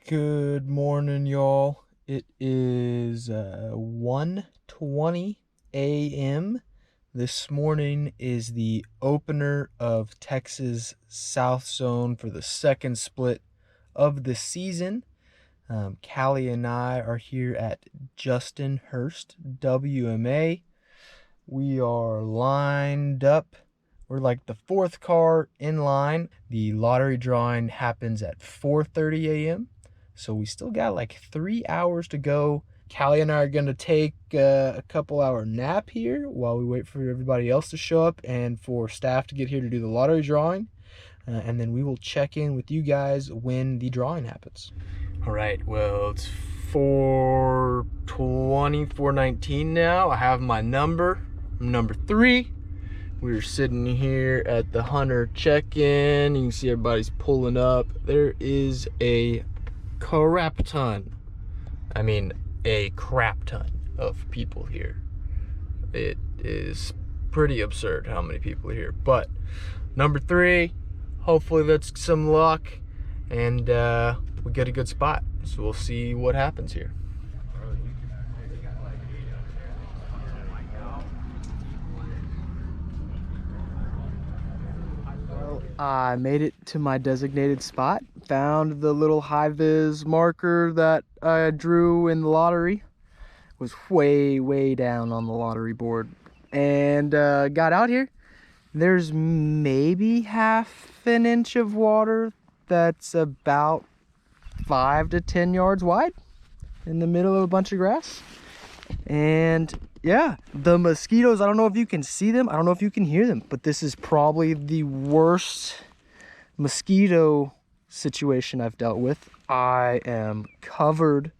Good morning, y'all. It is 1:20 a.m. This morning is the opener of Texas South Zone for the second split of the season. Callie and I are here at Justin Hurst WMA. We are lined up. We're like the fourth car in line. The lottery drawing happens at 4:30 a.m. So we still got like 3 hours to go. Callie and I are going to take a couple hour nap here while we wait for everybody else to show up and for staff to get here to do the lottery drawing. And then we will check in with you guys when the drawing happens. All right, well, it's 4:20, 4:19 now. I have my number. I'm number 3. We're sitting here at the Hunter check-in. You can see everybody's pulling up. There is a crap ton of people here. It is pretty absurd how many people are here. But number 3, hopefully that's some luck and we get a good spot. So we'll see what happens here. I made it to my designated spot, found the little high-vis marker that I drew in the lottery. It was way down on the lottery board, and got out here. There's maybe half an inch of water that's about 5 to 10 yards wide in the middle of a bunch of grass. And yeah, the mosquitoes, I don't know if you can see them, I don't know if you can hear them, but this is probably the worst mosquito situation I've dealt with. I am covered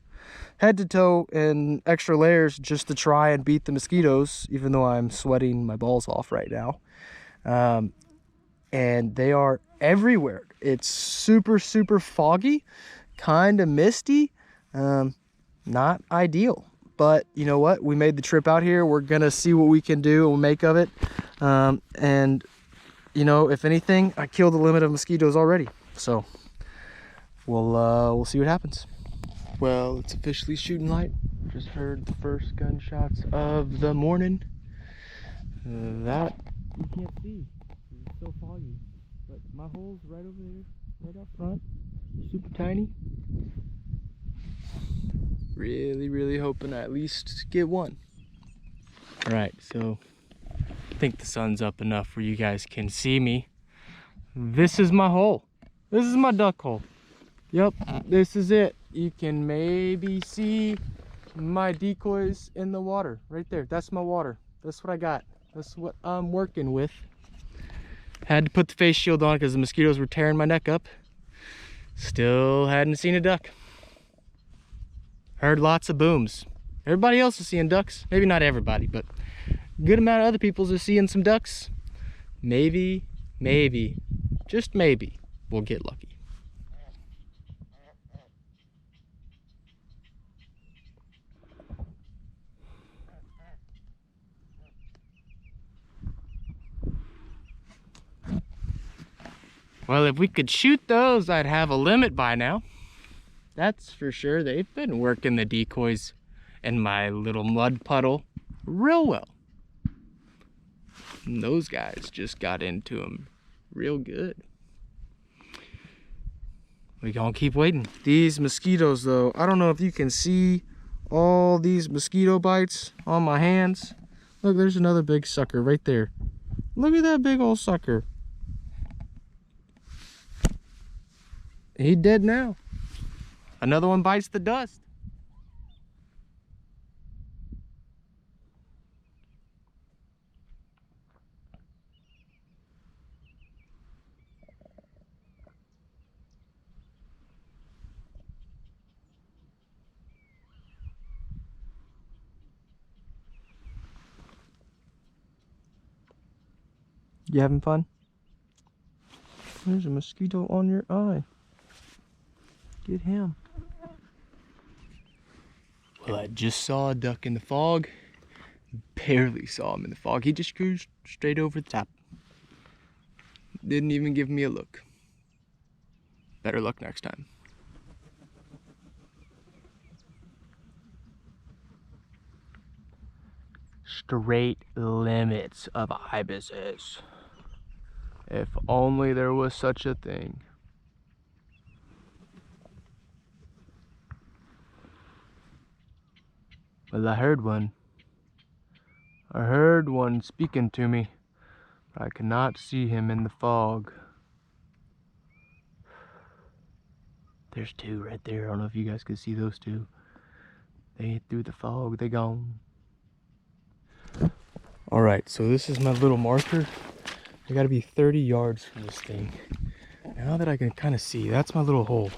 head to toe in extra layers just to try and beat the mosquitoes, even though I'm sweating my balls off right now. And they are everywhere. It's super foggy, kind of misty, not ideal. But you know what? We made the trip out here. We're gonna see what we can do and we'll make of it. And you know, if anything, I killed the limit of mosquitoes already. So we'll see what happens. Well, it's officially shooting light. Just heard the first gunshots of the morning. That you can't see. It's so foggy. But my hole's right over there, right up front. Super tiny. Really hoping I at least get one. All right, so I think the sun's up enough where you guys can see me. This is my hole. This is my duck hole. Yep, this is it. You can maybe see my decoys in the water right there. That's my water. That's what I got. That's what I'm working with. Had to put the face shield on because the mosquitoes were tearing my neck up. Still hadn't seen a duck. Heard lots of booms. Everybody else is seeing ducks. Maybe not everybody, but a good amount of other people are seeing some ducks. Maybe, just maybe, we'll get lucky. Well, if we could shoot those, I'd have a limit by now. That's for sure. They've been working the decoys in my little mud puddle real well. And those guys just got into them real good. We gonna keep waiting. These mosquitoes though, I don't know if you can see all these mosquito bites on my hands. Look, there's another big sucker right there. Look at that big old sucker. He dead now. Another one bites the dust. You having fun? There's a mosquito on your eye. Get him. Well, I just saw a duck in the fog. Barely saw him in the fog. He just cruised straight over the top. Didn't even give me a look. Better luck next time. straight limits of ibises. If only there was such a thing. Well, I heard one. I heard one speaking to me, but I could not see him in the fog. There's two right there. I don't know if you guys could see those two. They hit through the fog, they gone. Alright, so this is my little marker. I gotta be 30 yards from this thing. Now that I can kind of see, that's my little hole.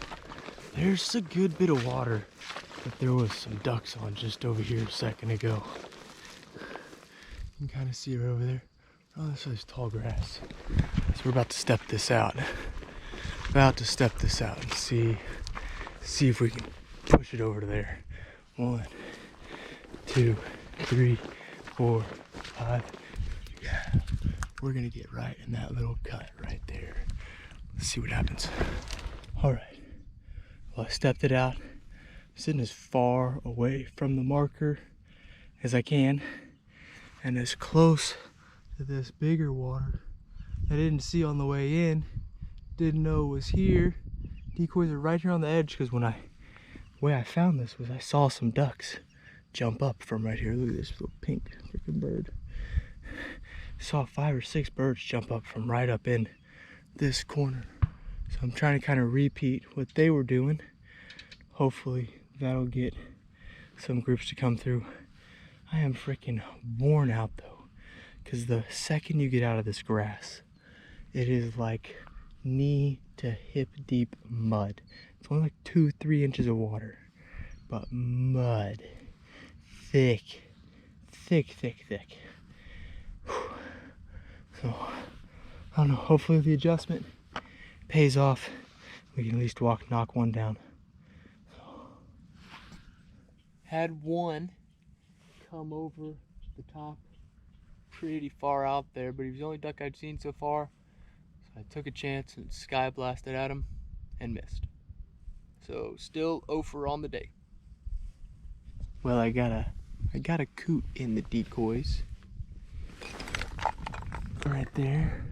There's a good bit of water that there was some ducks on just over here a second ago. You can kind of see her over there. Oh, this is tall grass. So we're about to step this out. And see if we can push it over to there. 1, 2, 3, 4, 5. Yeah, we're gonna get right in that little cut right there. Let's see what happens. All right. Well, I stepped it out. I'm sitting as far away from the marker as I can, and as close to this bigger water I didn't see on the way in. Didn't know it was here. Decoys are right here on the edge, because the way I found this was I saw some ducks jump up from right here. Look at this little pink freaking bird. Saw 5 or 6 birds jump up from right up in this corner. So I'm trying to kind of repeat what they were doing. Hopefully that'll get some groups to come through. I am freaking worn out though, because the second you get out of this grass, it is like knee to hip deep mud. It's only like 2-3 inches of water, but mud. Thick. Whew. So, I don't know, hopefully the adjustment pays off. We can at least knock one down. So, had one come over the top pretty far out there, but he was the only duck I'd seen so far. So I took a chance and sky blasted at him and missed. So still 0 for on the day. Well, I got a coot in the decoys. Right there.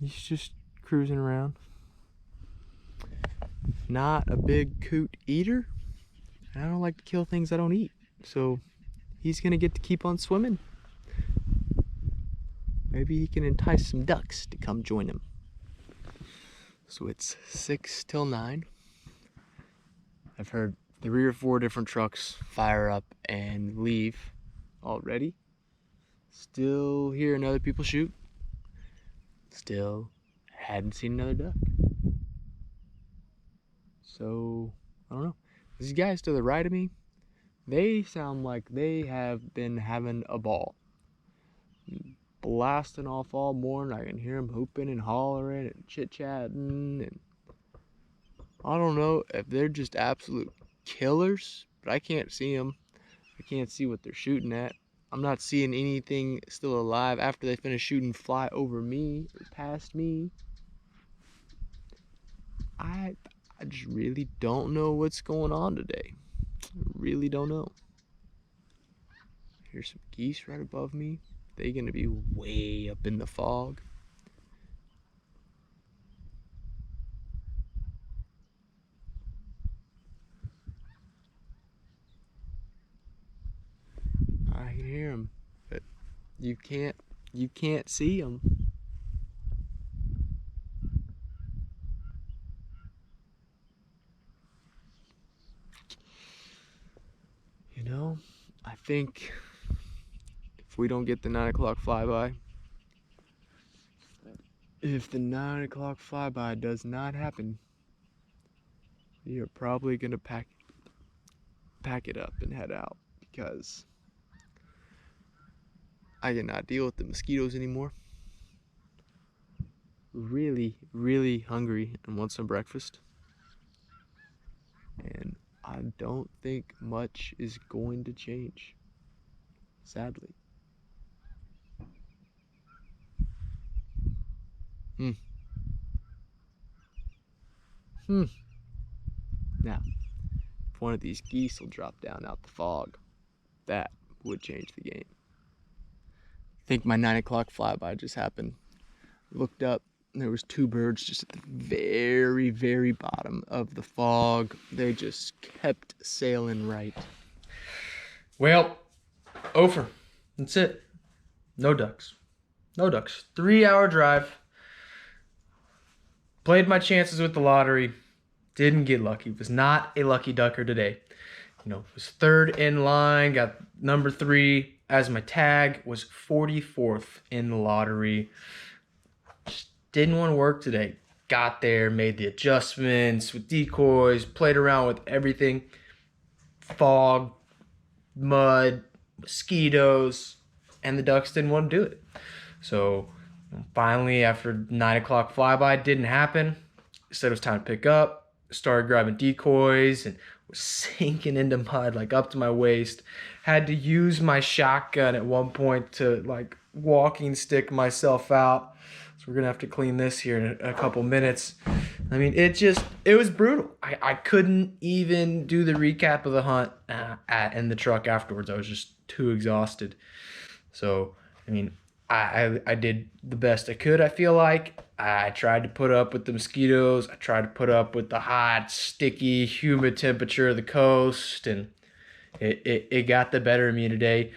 He's just cruising around. Not a big coot eater. And I don't like to kill things I don't eat. So he's gonna get to keep on swimming. Maybe he can entice some ducks to come join him. So it's 6 till 9. I've heard 3 or 4 different trucks fire up and leave already. Still hearing other people shoot. Still hadn't seen another duck. So, I don't know. These guys to the right of me, they sound like they have been having a ball. Blasting off all morning. I can hear them hooping and hollering and chit-chatting. And I don't know if they're just absolute killers, but I can't see them. I can't see what they're shooting at. I'm not seeing anything still alive after they finish shooting fly over me or past me. I just really don't know what's going on today. I really don't know. Here's some geese right above me. They're gonna be way up in the fog. I can hear them, but you can't see them. You know, I think if we don't get the 9 o'clock flyby, if the 9 o'clock flyby does not happen, you're probably gonna pack it up and head out, because I cannot deal with the mosquitoes anymore. Really, really hungry and want some breakfast. And I don't think much is going to change, sadly. Now, if one of these geese will drop down out the fog, that would change the game. I think my 9 o'clock flyby just happened. Looked up, and there was 2 birds just at the very, very bottom of the fog. They just kept sailing right. Well, over. That's it. No ducks. No ducks. 3-hour drive. Played my chances with the lottery. Didn't get lucky. Was not a lucky ducker today. Was 3rd in line. Got number 3 as my tag. Was 44th in the lottery. Just didn't want to work today. Got there, made the adjustments with decoys, played around with everything. Fog, mud, mosquitoes, and the ducks didn't want to do it. So finally, after 9 o'clock flyby, didn't happen. Said it was time to pick up. Started grabbing decoys and was sinking into mud like up to my waist. Had to use my shotgun at one point to like walking stick myself out. So we're gonna have to clean this here in a couple minutes. I mean, it was brutal. I couldn't even do the recap of the hunt in the truck afterwards. I was just too exhausted. So, I mean, I did the best I could, I feel like. I tried to put up with the mosquitoes. I tried to put up with the hot, sticky, humid temperature of the coast, and it got the better of me today.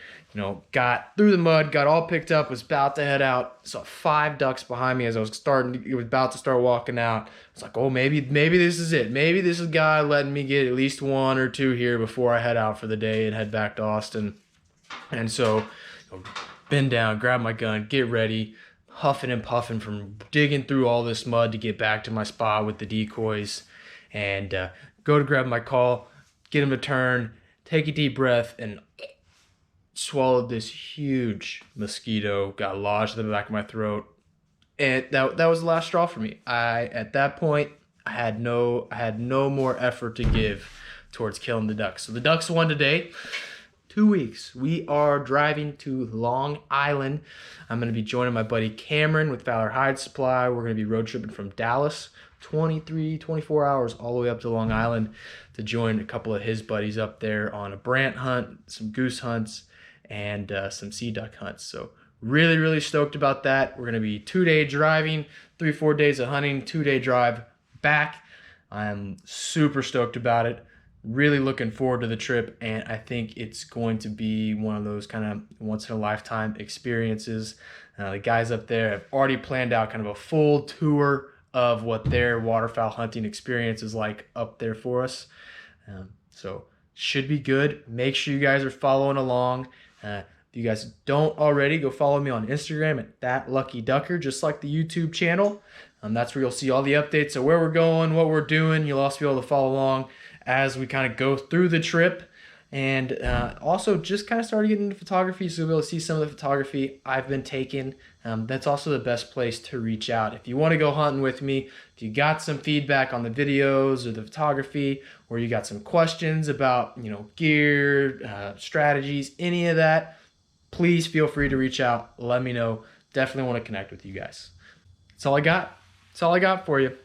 Got through the mud, got all picked up, was about to head out. Saw 5 ducks behind me as I was about to start walking out. I was like, oh, maybe this is it. Maybe this is God letting me get at least 1 or 2 here before I head out for the day and head back to Austin. And so, bend down, grab my gun, get ready, huffing and puffing from digging through all this mud to get back to my spot with the decoys, and go to grab my call, get him to turn, take a deep breath, and swallowed this huge mosquito, got lodged in the back of my throat, and that was the last straw for me. At that point, I had no more effort to give towards killing the ducks. So the ducks won today. 2 weeks. We are driving to Long Island. I'm going to be joining my buddy Cameron with Valor Hide Supply. We're going to be road tripping from Dallas, 24 hours all the way up to Long Island to join a couple of his buddies up there on a brant hunt, some goose hunts, and some sea duck hunts. So really, really stoked about that. We're going to be 2-day driving, 3-4 days of hunting, 2-day drive back. I'm super stoked about it. Really looking forward to the trip, and I think it's going to be one of those kind of once-in-a-lifetime experiences. The guys up there have already planned out kind of a full tour of what their waterfowl hunting experience is like up there for us. So should be good. Make sure you guys are following along. If you guys don't already, go follow me on Instagram at @ThatLuckyDucker, just like the YouTube channel. That's where you'll see all the updates of where we're going, what we're doing. You'll also be able to follow along as we kind of go through the trip, and also just kind of started getting into photography, so you'll be able to see some of the photography I've been taking. That's also the best place to reach out. If you want to go hunting with me, if you got some feedback on the videos or the photography, or you got some questions about gear, strategies, any of that, please feel free to reach out. Let me know. Definitely want to connect with you guys. That's all I got. That's all I got for you.